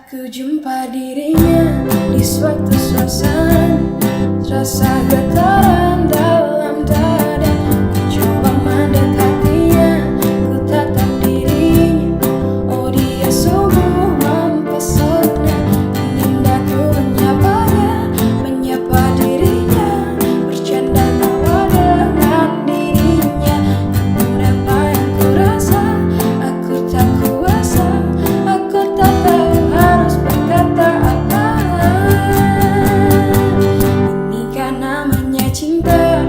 Aku jumpa dirinya di suatu suasana, terasa getaran dalam dada. Ku coba mendekatinya, ku tatap dirinya. Oh, dia sungguh mempesona. Ingin aku menyapanya, menyapa dirinya, bercanda tawa dengan dirinya. Namun apa yang ku rasa, aku tak kuasa. Aku tak tahu harus berkata apa. Ini kan namanya cinta.